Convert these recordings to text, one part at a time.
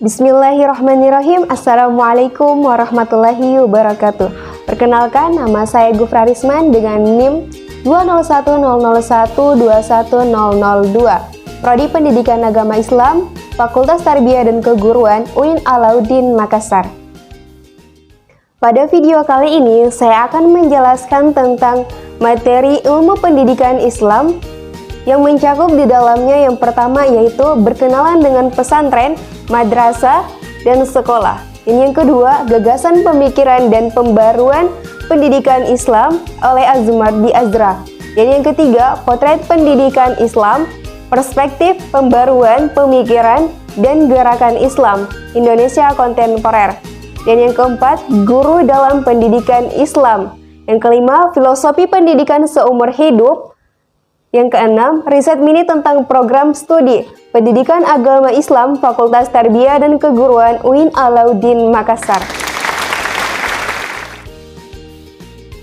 Bismillahirrahmanirrahim. Assalamualaikum warahmatullahi wabarakatuh. Perkenalkan, nama saya Gufra Risman dengan NIM 20100121002, Prodi Pendidikan Agama Islam, Fakultas Tarbiyah dan Keguruan UIN Alauddin Makassar. Pada video kali ini, saya akan menjelaskan tentang materi ilmu pendidikan Islam yang mencakup di dalamnya yang pertama yaitu berkenalan dengan pesantren, madrasah, dan sekolah. Yang kedua, gagasan pemikiran dan pembaruan pendidikan Islam oleh Azumardi Azra. Dan yang ketiga, potret pendidikan Islam, perspektif pembaruan pemikiran dan gerakan Islam Indonesia kontemporer. Dan yang keempat, guru dalam pendidikan Islam. Yang kelima, filosofi pendidikan seumur hidup. Yang keenam, riset mini tentang program studi Pendidikan Agama Islam Fakultas Tarbiyah dan Keguruan UIN Alauddin Makassar.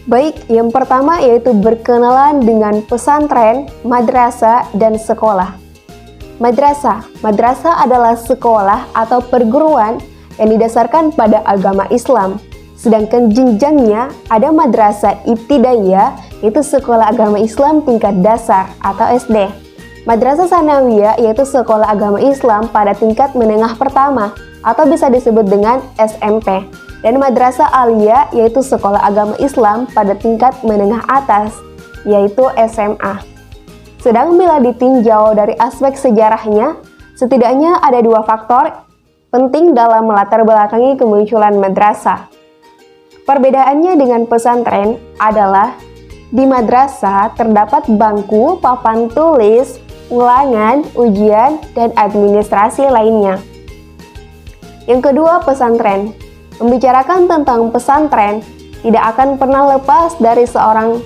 Baik, yang pertama yaitu berkenalan dengan pesantren, madrasah, dan sekolah. Madrasah adalah sekolah atau perguruan yang didasarkan pada agama Islam. Sedangkan jenjangnya ada madrasah ibtidaiyah, yaitu sekolah agama Islam tingkat dasar atau SD. Madrasah sanawiyah yaitu sekolah agama Islam pada tingkat menengah pertama atau bisa disebut dengan SMP. Dan madrasah aliyah yaitu sekolah agama Islam pada tingkat menengah atas yaitu SMA. Sedang bila ditinjau dari aspek sejarahnya, setidaknya ada dua faktor penting dalam melatar belakangi kemunculan madrasah. Perbedaannya dengan pesantren adalah di madrasah terdapat bangku, papan tulis, ulangan, ujian, dan administrasi lainnya. Yang kedua, pesantren. Membicarakan tentang pesantren tidak akan pernah lepas dari seorang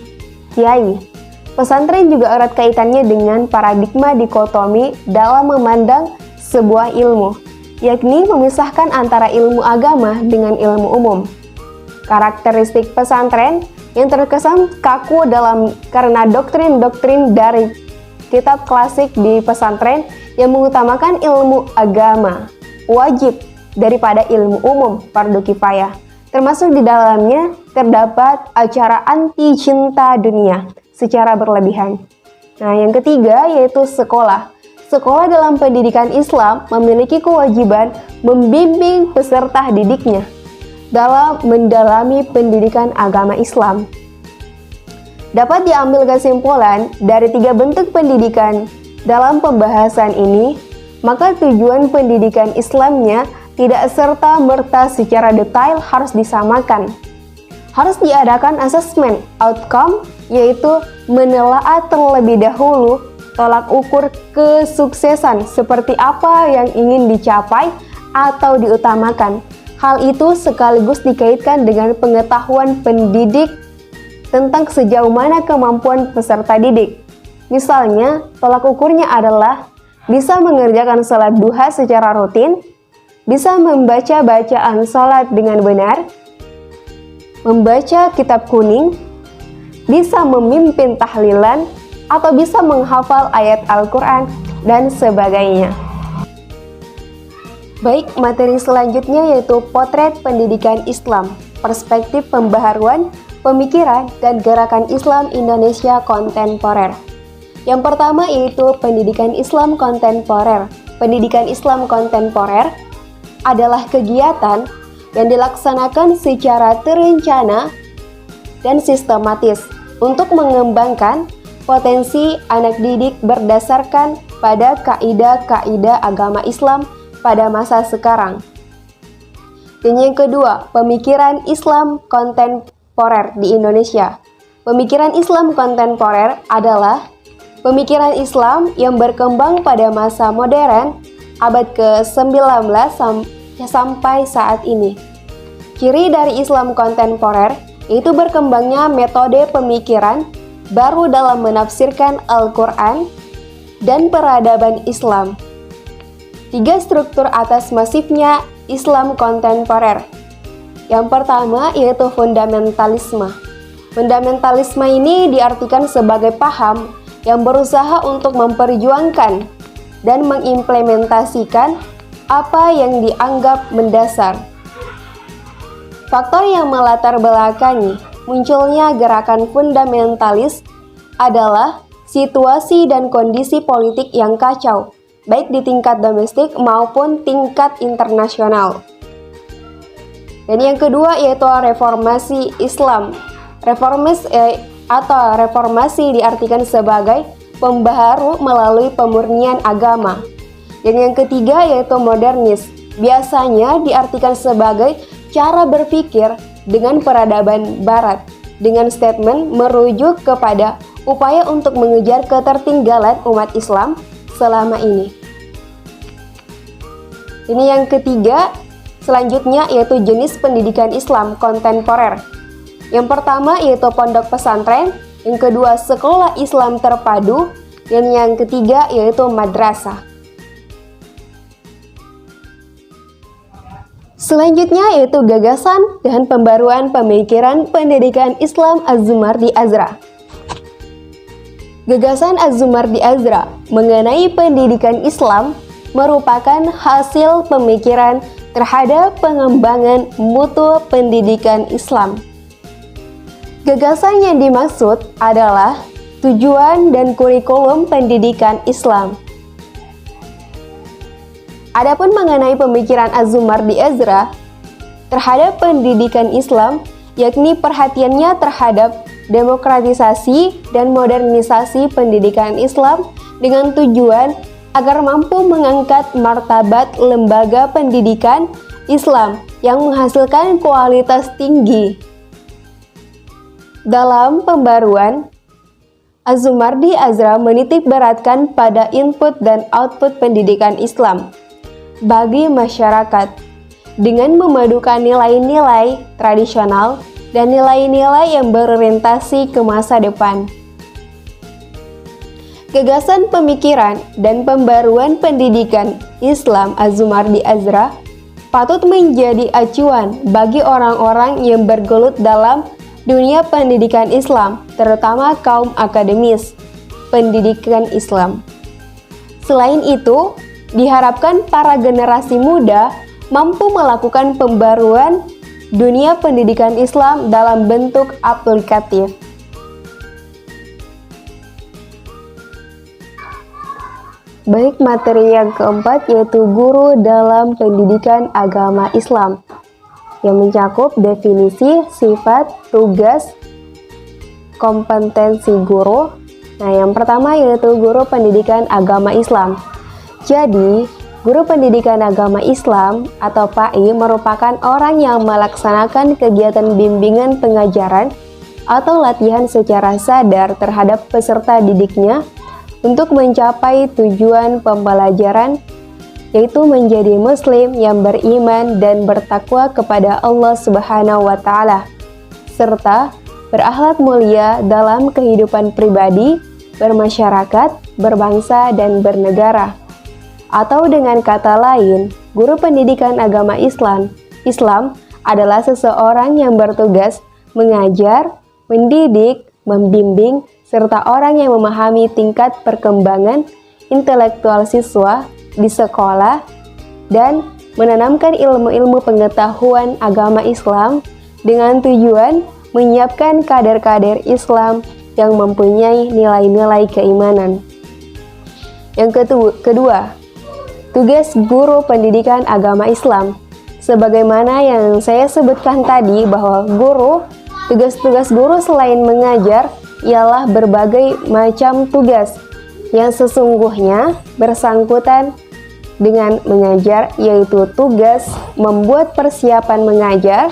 kiai. Pesantren juga erat kaitannya dengan paradigma dikotomi dalam memandang sebuah ilmu, yakni memisahkan antara ilmu agama dengan ilmu umum. Karakteristik pesantren yang terkesan kaku karena doktrin-doktrin dari kitab klasik di pesantren yang mengutamakan ilmu agama wajib daripada ilmu umum fardu kifayah. Termasuk di dalamnya terdapat acara anti cinta dunia secara berlebihan. Nah, yang ketiga yaitu sekolah. Sekolah dalam pendidikan Islam memiliki kewajiban membimbing peserta didiknya dalam mendalami pendidikan agama Islam. Dapat diambil kesimpulan dari tiga bentuk pendidikan dalam pembahasan ini, maka tujuan pendidikan Islamnya tidak serta-merta secara detail harus disamakan. Harus diadakan asesmen outcome, yaitu menelaah terlebih dahulu tolak ukur kesuksesan seperti apa yang ingin dicapai atau diutamakan. Hal itu sekaligus dikaitkan dengan pengetahuan pendidik tentang sejauh mana kemampuan peserta didik. Misalnya, tolak ukurnya adalah bisa mengerjakan sholat duha secara rutin, bisa membaca bacaan sholat dengan benar, membaca kitab kuning, bisa memimpin tahlilan, atau bisa menghafal ayat Al-Quran, dan sebagainya. Baik, materi selanjutnya yaitu potret pendidikan Islam, perspektif pembaharuan, pemikiran, dan gerakan Islam Indonesia kontemporer. Yang pertama yaitu pendidikan Islam kontemporer. Pendidikan Islam kontemporer adalah kegiatan yang dilaksanakan secara terencana dan sistematis untuk mengembangkan potensi anak didik berdasarkan pada kaidah-kaidah agama Islam pada masa sekarang. Dan yang kedua, pemikiran Islam kontemporer di Indonesia. Pemikiran Islam kontemporer adalah pemikiran Islam yang berkembang pada masa modern abad ke-19 sampai saat ini. Ciri dari Islam kontemporer yaitu berkembangnya metode pemikiran baru dalam menafsirkan Al-Quran dan peradaban Islam. Tiga struktur atas masifnya Islam kontemporer. Yang pertama yaitu fundamentalisme. Fundamentalisme ini diartikan sebagai paham yang berusaha untuk memperjuangkan dan mengimplementasikan apa yang dianggap mendasar. Faktor yang melatar belakangi munculnya gerakan fundamentalis adalah situasi dan kondisi politik yang kacau, baik di tingkat domestik maupun tingkat internasional. Dan yang kedua yaitu reformasi Islam. Reformasi diartikan sebagai pembaharu melalui pemurnian agama. Dan yang ketiga yaitu modernis. Biasanya diartikan sebagai cara berpikir dengan peradaban barat, dengan statement merujuk kepada upaya untuk mengejar ketertinggalan umat Islam selama ini. Ini yang ketiga, selanjutnya yaitu jenis pendidikan Islam kontemporer. Yang pertama yaitu pondok pesantren, yang kedua sekolah Islam terpadu, dan yang ketiga yaitu madrasah. Selanjutnya yaitu gagasan dan pembaruan pemikiran pendidikan Islam Az-Zumardi Azra. Gagasan Az-Zumardi Azra mengenai pendidikan Islam merupakan hasil pemikiran terhadap pengembangan mutu pendidikan Islam. Gagasan yang dimaksud adalah tujuan dan kurikulum pendidikan Islam. Adapun mengenai pemikiran Az-Zumardi Azra terhadap pendidikan Islam, yakni perhatiannya terhadap demokratisasi dan modernisasi pendidikan Islam dengan tujuan agar mampu mengangkat martabat lembaga pendidikan Islam yang menghasilkan kualitas tinggi. Dalam pembaruan, Az-Zumardi Azra menitik beratkan pada input dan output pendidikan Islam bagi masyarakat dengan memadukan nilai-nilai tradisional dan nilai-nilai yang berorientasi ke masa depan. Gagasan pemikiran dan pembaruan pendidikan Islam Az-Zumardi Azra patut menjadi acuan bagi orang-orang yang bergelut dalam dunia pendidikan Islam, terutama kaum akademis pendidikan Islam. Selain itu, diharapkan para generasi muda mampu melakukan pembaruan dunia pendidikan Islam dalam bentuk aplikatif. Baik, materi yang keempat yaitu guru dalam pendidikan agama Islam, yang mencakup definisi, sifat, tugas, kompetensi guru. Nah, yang pertama yaitu guru pendidikan agama Islam. Jadi, guru pendidikan agama Islam atau PAI merupakan orang yang melaksanakan kegiatan bimbingan pengajaran atau latihan secara sadar terhadap peserta didiknya untuk mencapai tujuan pembelajaran, yaitu menjadi muslim yang beriman dan bertakwa kepada Allah Subhanahu wa Ta'ala, serta berakhlak mulia dalam kehidupan pribadi, bermasyarakat, berbangsa, dan bernegara. Atau dengan kata lain, guru pendidikan agama Islam adalah seseorang yang bertugas mengajar, mendidik, membimbing, serta orang yang memahami tingkat perkembangan intelektual siswa di sekolah dan menanamkan ilmu-ilmu pengetahuan agama Islam dengan tujuan menyiapkan kader-kader Islam yang mempunyai nilai-nilai keimanan. Yang kedua, tugas guru pendidikan agama Islam. Sebagaimana yang saya sebutkan tadi bahwa tugas-tugas guru selain mengajar ialah berbagai macam tugas yang sesungguhnya bersangkutan dengan mengajar, yaitu tugas membuat persiapan mengajar,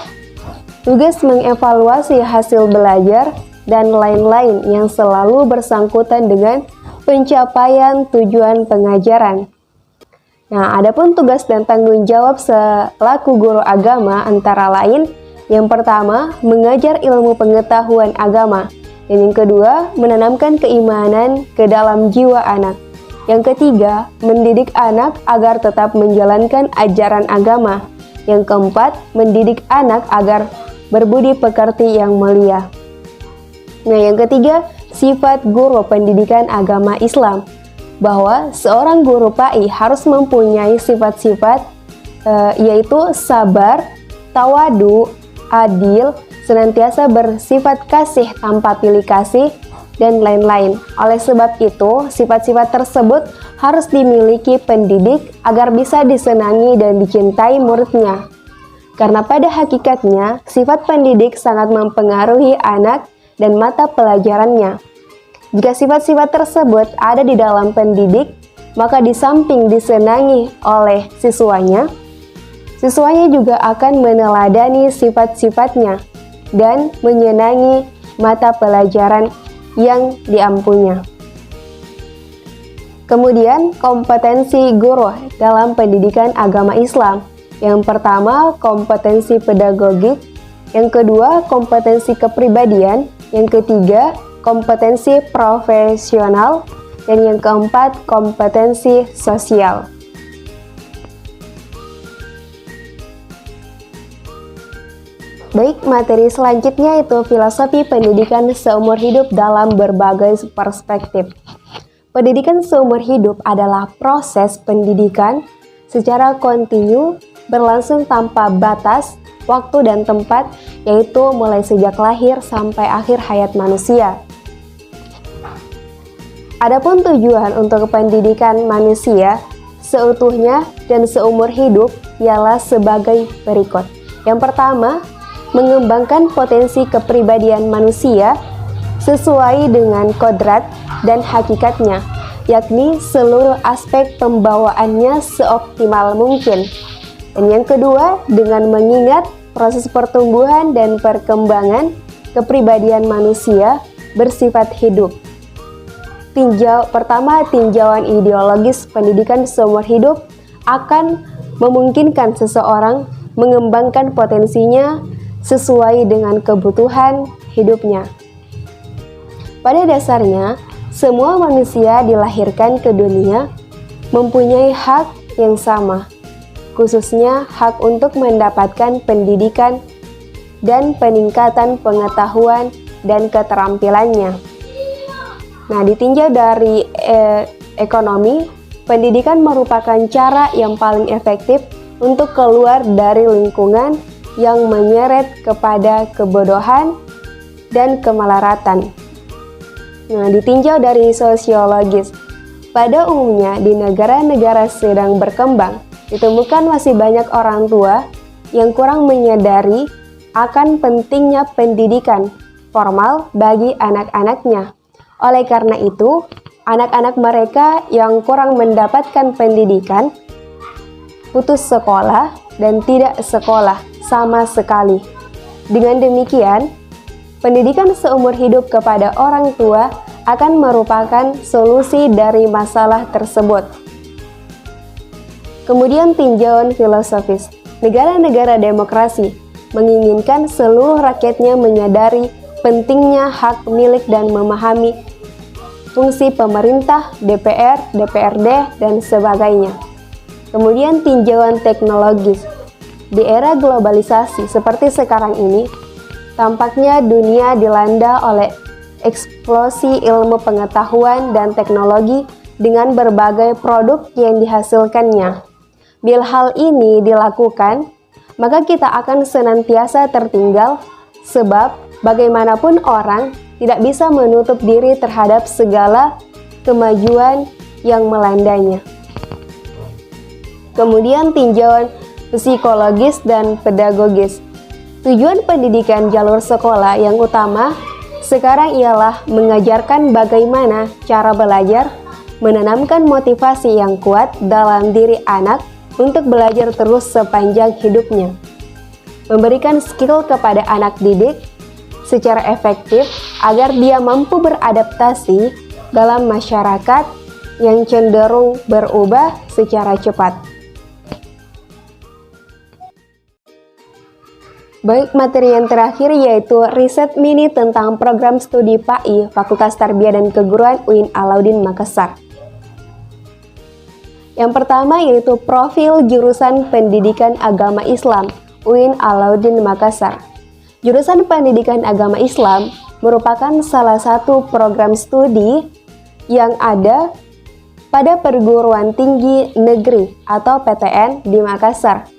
tugas mengevaluasi hasil belajar, dan lain-lain yang selalu bersangkutan dengan pencapaian tujuan pengajaran. Nah, adapun tugas dan tanggung jawab selaku guru agama antara lain, yang pertama, mengajar ilmu pengetahuan agama, dan yang kedua, menanamkan keimanan ke dalam jiwa anak. Yang ketiga, mendidik anak agar tetap menjalankan ajaran agama. Yang keempat, mendidik anak agar berbudi pekerti yang mulia. Nah, yang ketiga, sifat guru pendidikan agama Islam, bahwa seorang guru PAI harus mempunyai sifat-sifat yaitu sabar, tawadu, adil, senantiasa bersifat kasih tanpa pilih kasih, dan lain-lain. Oleh sebab itu, sifat-sifat tersebut harus dimiliki pendidik agar bisa disenangi dan dicintai muridnya. Karena pada hakikatnya, sifat pendidik sangat mempengaruhi anak dan mata pelajarannya. Jika sifat-sifat tersebut ada di dalam pendidik, maka di samping disenangi oleh siswanya juga akan meneladani sifat-sifatnya dan menyenangi mata pelajaran yang diampunya. Kemudian, kompetensi guru dalam pendidikan agama Islam. Yang pertama, kompetensi pedagogik. Yang kedua, kompetensi kepribadian. Yang ketiga, kompetensi profesional. Dan yang keempat, kompetensi sosial. Baik, materi selanjutnya itu filosofi pendidikan seumur hidup dalam berbagai perspektif. Pendidikan seumur hidup adalah proses pendidikan secara kontinu berlangsung tanpa batas, waktu dan tempat, yaitu mulai sejak lahir sampai akhir hayat manusia. Adapun tujuan untuk pendidikan manusia seutuhnya dan seumur hidup ialah sebagai berikut. Yang pertama, mengembangkan potensi kepribadian manusia sesuai dengan kodrat dan hakikatnya, yakni seluruh aspek pembawaannya seoptimal mungkin. Dan yang kedua, dengan mengingat proses pertumbuhan dan perkembangan kepribadian manusia bersifat hidup. Pertama, tinjauan ideologis pendidikan seumur hidup akan memungkinkan seseorang mengembangkan potensinya sesuai dengan kebutuhan hidupnya. Pada dasarnya, semua manusia dilahirkan ke dunia mempunyai hak yang sama, khususnya hak untuk mendapatkan pendidikan dan peningkatan pengetahuan dan keterampilannya. Nah, ditinjau dari ekonomi, pendidikan merupakan cara yang paling efektif untuk keluar dari lingkungan yang menyeret kepada kebodohan dan kemelaratan. Nah, ditinjau dari sosiologis, pada umumnya di negara-negara sedang berkembang, ditemukan masih banyak orang tua yang kurang menyadari akan pentingnya pendidikan formal bagi anak-anaknya. Oleh karena itu, anak-anak mereka yang kurang mendapatkan pendidikan putus sekolah dan tidak sekolah sama sekali. Dengan demikian, pendidikan seumur hidup kepada orang tua akan merupakan solusi dari masalah tersebut. Kemudian tinjauan filosofis. Negara-negara demokrasi menginginkan seluruh rakyatnya menyadari pentingnya hak milik dan memahami fungsi pemerintah, DPR, DPRD, dan sebagainya. Kemudian tinjauan teknologis. Di era globalisasi seperti sekarang ini, tampaknya dunia dilanda oleh eksplosi ilmu pengetahuan dan teknologi dengan berbagai produk yang dihasilkannya. Bila hal ini dilakukan, maka kita akan senantiasa tertinggal sebab bagaimanapun orang tidak bisa menutup diri terhadap segala kemajuan yang melandainya. Kemudian tinjauan psikologis dan pedagogis. Tujuan pendidikan jalur sekolah yang utama sekarang ialah mengajarkan bagaimana cara belajar, menanamkan motivasi yang kuat dalam diri anak untuk belajar terus sepanjang hidupnya, memberikan skill kepada anak didik secara efektif agar dia mampu beradaptasi dalam masyarakat yang cenderung berubah secara cepat. Baik, materi yang terakhir yaitu riset mini tentang program studi PAI Fakultas Tarbiyah dan Keguruan UIN Alauddin Makassar. Yang pertama yaitu profil jurusan Pendidikan Agama Islam UIN Alauddin Makassar. Jurusan Pendidikan Agama Islam merupakan salah satu program studi yang ada pada perguruan tinggi negeri atau PTN di Makassar,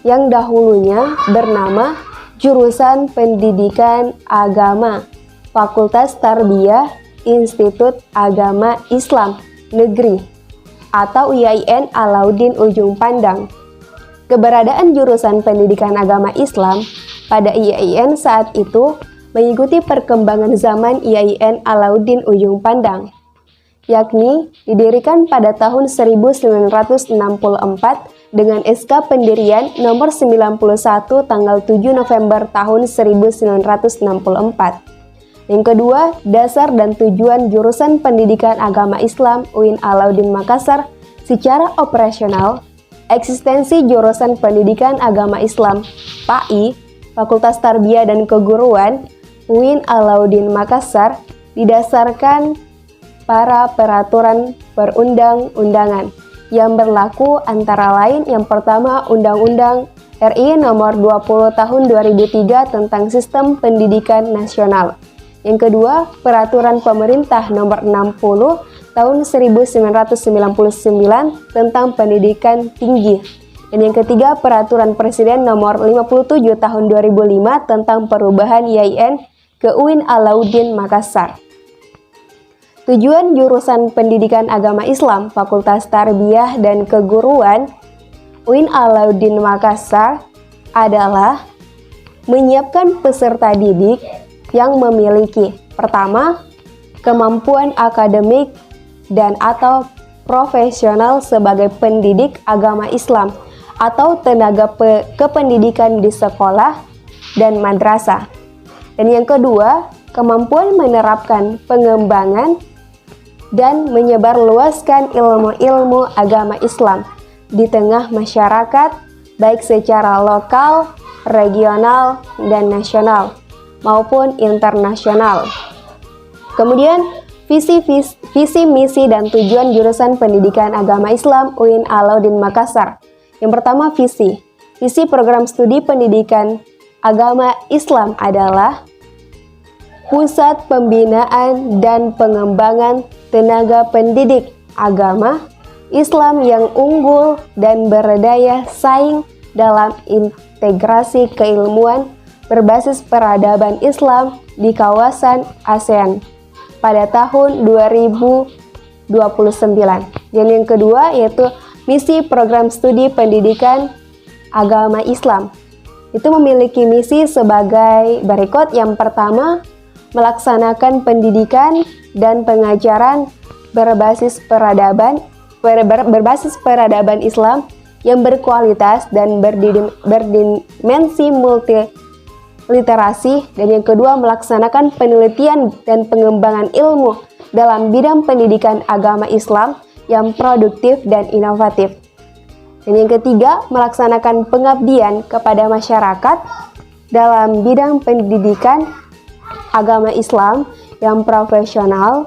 yang dahulunya bernama Jurusan Pendidikan Agama Fakultas Tarbiyah Institut Agama Islam Negeri atau IAIN Alauddin Ujung Pandang. Keberadaan jurusan Pendidikan Agama Islam pada IAIN saat itu mengikuti perkembangan zaman IAIN Alauddin Ujung Pandang, yakni didirikan pada tahun 1964 dengan SK Pendirian nomor 91 tanggal 7 November tahun 1964. Yang kedua, dasar dan tujuan jurusan Pendidikan Agama Islam UIN Alauddin Makassar secara operasional. Eksistensi jurusan Pendidikan Agama Islam PAI Fakultas Tarbiyah dan Keguruan UIN Alauddin Makassar didasarkan para peraturan perundang-undangan yang berlaku, antara lain yang pertama Undang-Undang RI Nomor 20 Tahun 2003 tentang Sistem Pendidikan Nasional. Yang kedua, Peraturan Pemerintah Nomor 60 Tahun 1999 tentang Pendidikan Tinggi. Dan yang ketiga, Peraturan Presiden Nomor 57 Tahun 2005 tentang perubahan IAIN ke UIN Alauddin Makassar. Tujuan jurusan Pendidikan Agama Islam Fakultas Tarbiyah dan Keguruan UIN Alauddin Makassar adalah menyiapkan peserta didik yang memiliki pertama, kemampuan akademik dan atau profesional sebagai pendidik agama Islam atau tenaga kependidikan di sekolah dan madrasah. Dan yang kedua, kemampuan menerapkan pengembangan dan menyebarluaskan ilmu-ilmu agama Islam di tengah masyarakat, baik secara lokal, regional, dan nasional, maupun internasional. Kemudian, visi, misi, dan tujuan jurusan Pendidikan Agama Islam UIN Alauddin Makassar. Yang pertama, visi. Visi program studi pendidikan agama Islam adalah pusat pembinaan dan pengembangan tenaga pendidik agama Islam yang unggul dan berdaya saing dalam integrasi keilmuan berbasis peradaban Islam di kawasan ASEAN pada tahun 2029. Dan yang kedua yaitu misi program studi pendidikan agama Islam. Itu memiliki misi sebagai berikut. Yang pertama, melaksanakan pendidikan dan pengajaran berbasis peradaban Islam yang berkualitas dan berdimensi multiliterasi. Dan yang kedua, melaksanakan penelitian dan pengembangan ilmu dalam bidang pendidikan agama Islam yang produktif dan inovatif. Dan yang ketiga, melaksanakan pengabdian kepada masyarakat dalam bidang pendidikan agama Islam yang profesional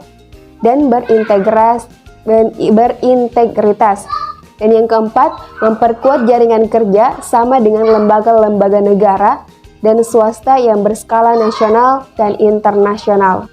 dan berintegritas. Dan yang keempat, memperkuat jaringan kerja sama dengan lembaga-lembaga negara dan swasta yang berskala nasional dan internasional.